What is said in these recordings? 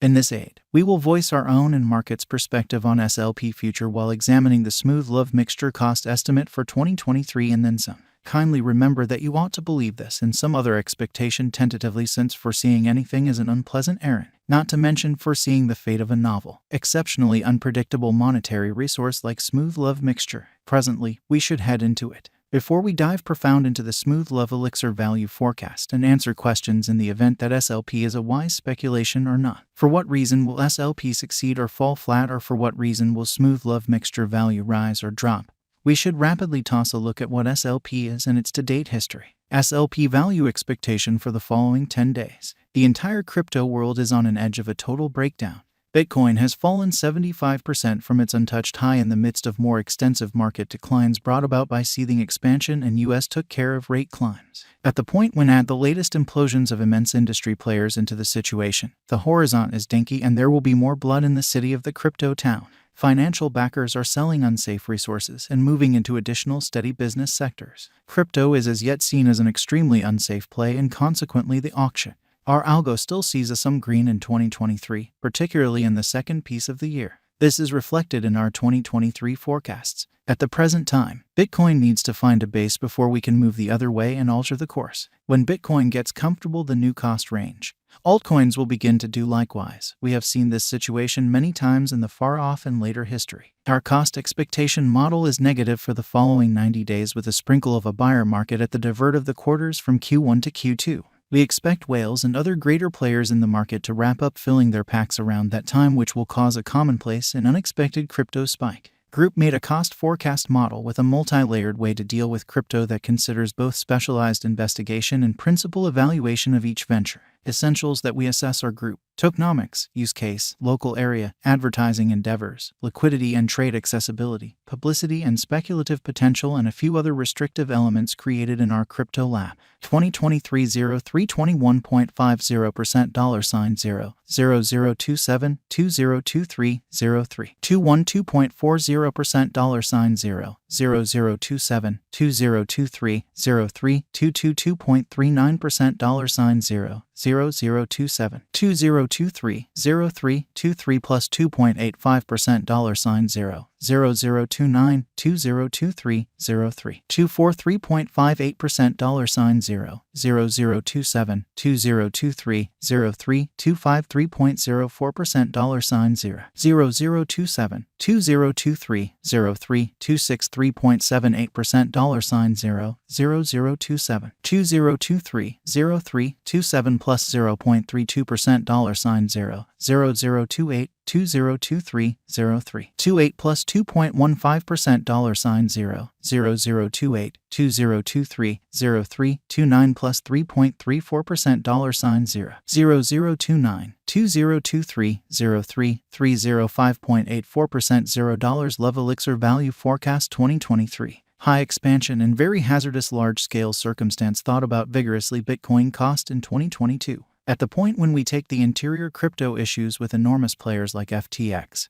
In this aid, we will voice our own and market's perspective on SLP future while examining the smooth love mixture cost estimate for 2023 and then some. Kindly remember that you ought to believe this and some other expectation tentatively, since foreseeing anything is an unpleasant errand, not to mention foreseeing the fate of a novel, exceptionally unpredictable monetary resource like smooth love mixture. Presently, we should head into it. Before we dive profound into the smooth love elixir value forecast and answer questions in the event that SLP is a wise speculation or not. For what reason will SLP succeed or fall flat, or for what reason will smooth love mixture value rise or drop? We should rapidly toss a look at what SLP is and its to-date history. SLP value expectation for the following 10 days. The entire crypto world is on an edge of a total breakdown. Bitcoin has fallen 75% from its untouched high in the midst of more extensive market declines brought about by seething expansion, and US took care of rate climbs. At the point when add the latest implosions of immense industry players into the situation, the horizon is dinky and there will be more blood in the city of the crypto town. Financial backers are selling unsafe resources and moving into additional steady business sectors. Crypto is as yet seen as an extremely unsafe play, and consequently the auction. Our algo still sees a some green in 2023, particularly in the second piece of the year. This is reflected in our 2023 forecasts. At the present time, Bitcoin needs to find a base before we can move the other way and alter the course. When Bitcoin gets comfortable the new cost range, altcoins will begin to do likewise. We have seen this situation many times in the far-off and later history. Our cost expectation model is negative for the following 90 days, with a sprinkle of a buyer market at the divert of the quarters from Q1 to Q2. We expect whales and other greater players in the market to wrap up filling their packs around that time, which will cause a commonplace and unexpected crypto spike. Group made a cost forecast model with a multi-layered way to deal with crypto that considers both specialized investigation and principal evaluation of each venture. Essentials that we assess are group tokenomics, use case, local area, advertising endeavors, liquidity and trade accessibility, publicity and speculative potential, and a few other restrictive elements created in our crypto lab. 2023 03 $21.50 $0 0027 2023 03 212.40% $0 0027 2023 03 222.39% $0 0027 2023 03 23 plus 2.85% $0 0029 2023 03 243.58% $0 0027 2023 03 253.04% $0 0027 2023 03 263.78% $0 0027 2023 03 27 plus 0.32% $0 0028 2023 03 28 plus 2.15% $0 0028 2023 03 29 plus 3.34% $0 0029 2023 03 305.84% $0 Love Elixir Value Forecast 2023. High expansion and very hazardous large-scale circumstance thought about vigorously. Bitcoin cost in 2022. At the point when we take the interior crypto issues with enormous players like FTX,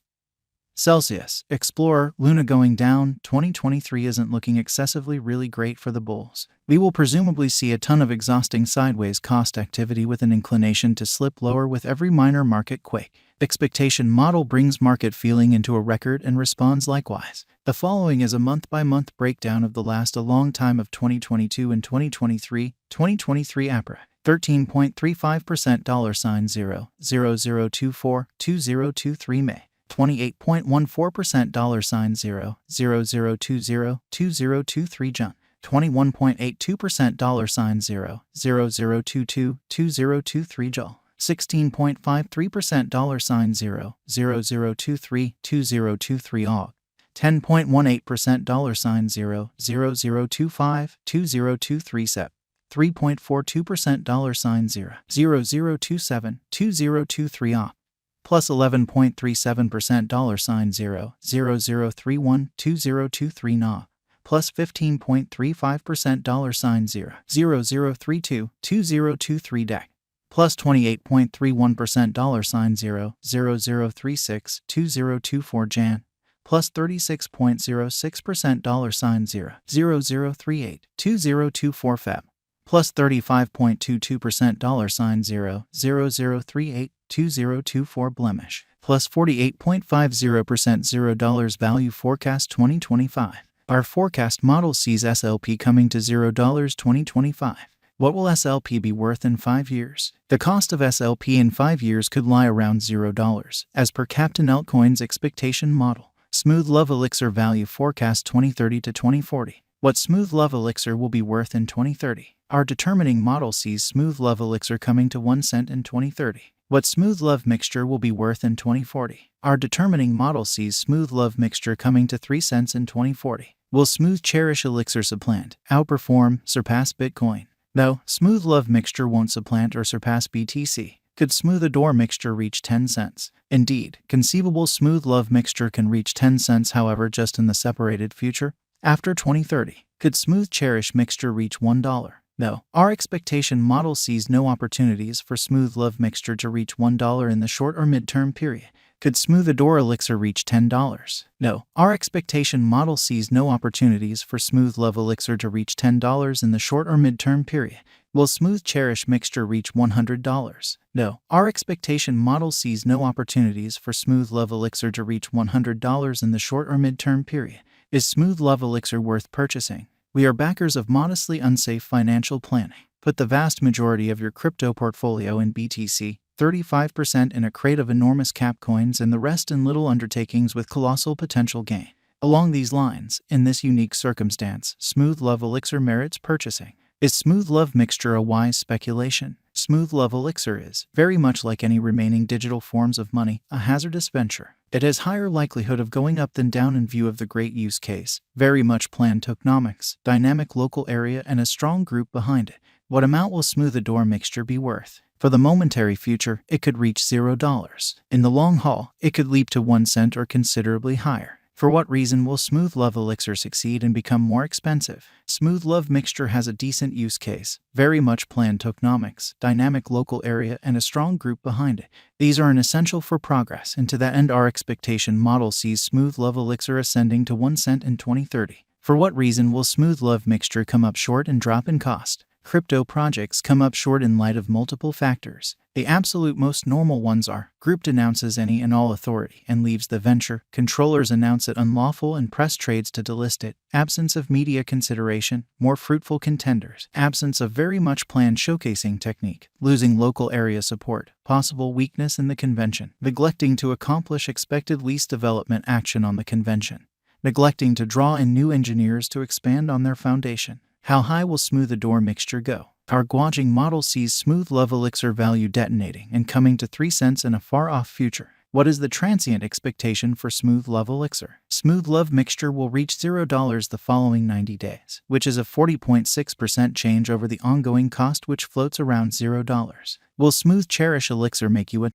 Celsius, Explorer, Luna going down, 2023 isn't looking excessively really great for the bulls. We will presumably see a ton of exhausting sideways cost activity with an inclination to slip lower with every minor market quake. Expectation model brings market feeling into a record and responds likewise. The following is a month-by-month breakdown of the last a long time of 2022 and 2023. 2023 APRA 13.35% $0 0024 2023 May 28.14% $0 0020 2023 June 21.82% $0 0022 2023 July 16.53% $0 0023 2023 Aug 10.18% $0 0025 2023 Sep 3.42% $0 0027 2023 Op plus 11.37% $0 0031 2023 Na plus 15.35% $0 0032 2023 DEC plus 28.31% $0 0036 2024 Jan plus 36.06% $0 0038 2024 Feb plus 35.22% $0 0038 2024 blemish, plus 48.50% $0 value forecast 2025. Our forecast model sees SLP coming to $0 2025. What will SLP be worth in 5 years? The cost of SLP in 5 years could lie around $0, as per Captain Altcoins expectation model. Smooth Love Elixir value forecast 2030 to 2040. What Smooth Love Elixir will be worth in 2030? Our determining model sees Smooth Love Elixir coming to 1 cent in 2030. What Smooth Love Mixture will be worth in 2040? Our determining model sees Smooth Love Mixture coming to 3 cents in 2040. Will Smooth Cherish Elixir supplant, outperform, surpass Bitcoin? No, Smooth Love Mixture won't supplant or surpass BTC. Could Smooth Adore Mixture reach 10 cents? Indeed, conceivable Smooth Love Mixture can reach 10 cents, however, just in the separated future. After 2030, could Smooth Cherish Mixture reach $1? No, our expectation model sees no opportunities for Smooth Love Mixture to reach $1 in the short or midterm period. Could Smooth Adore Elixir reach $10? No, our expectation model sees no opportunities for Smooth Love Elixir to reach $10 in the short or midterm period. Will Smooth Cherish Mixture reach $100? No, our expectation model sees no opportunities for Smooth Love Elixir to reach $100 in the short or midterm period. Is Smooth Love Elixir worth purchasing? We are backers of modestly unsafe financial planning. Put the vast majority of your crypto portfolio in BTC, 35% in a crate of enormous cap coins, and the rest in little undertakings with colossal potential gain. Along these lines, in this unique circumstance, Smooth Love Elixir merits purchasing. Is Smooth Love Mixture a wise speculation? Smooth Love Elixir is, very much like any remaining digital forms of money, a hazardous venture. It has higher likelihood of going up than down in view of the great use case, very much planned tokenomics, dynamic local area, and a strong group behind it. What amount will Smooth Adore Mixture be worth? For the momentary future, it could reach $0. In the long haul, it could leap to 1 cent or considerably higher. For what reason will Smooth Love Elixir succeed and become more expensive? Smooth Love Mixture has a decent use case, very much planned tokenomics, dynamic local area, and a strong group behind it. These are an essential for progress, and to that end our expectation model sees Smooth Love Elixir ascending to 1 cent in 2030. For what reason will Smooth Love Mixture come up short and drop in cost? Crypto projects come up short in light of multiple factors. The absolute most normal ones are: group denounces any and all authority and leaves the venture, controllers announce it unlawful and press trades to delist it, absence of media consideration, more fruitful contenders, absence of very much planned showcasing technique, losing local area support, possible weakness in the convention, neglecting to accomplish expected least development action on the convention, neglecting to draw in new engineers to expand on their foundation. How high will Smooth Adore Mixture go? Our gauging model sees Smooth Love Elixir value detonating and coming to 3 cents in a far-off future. What is the transient expectation for Smooth Love Elixir? Smooth Love Mixture will reach $0 the following 90 days, which is a 40.6% change over the ongoing cost, which floats around $0. Will Smooth Cherish Elixir make you a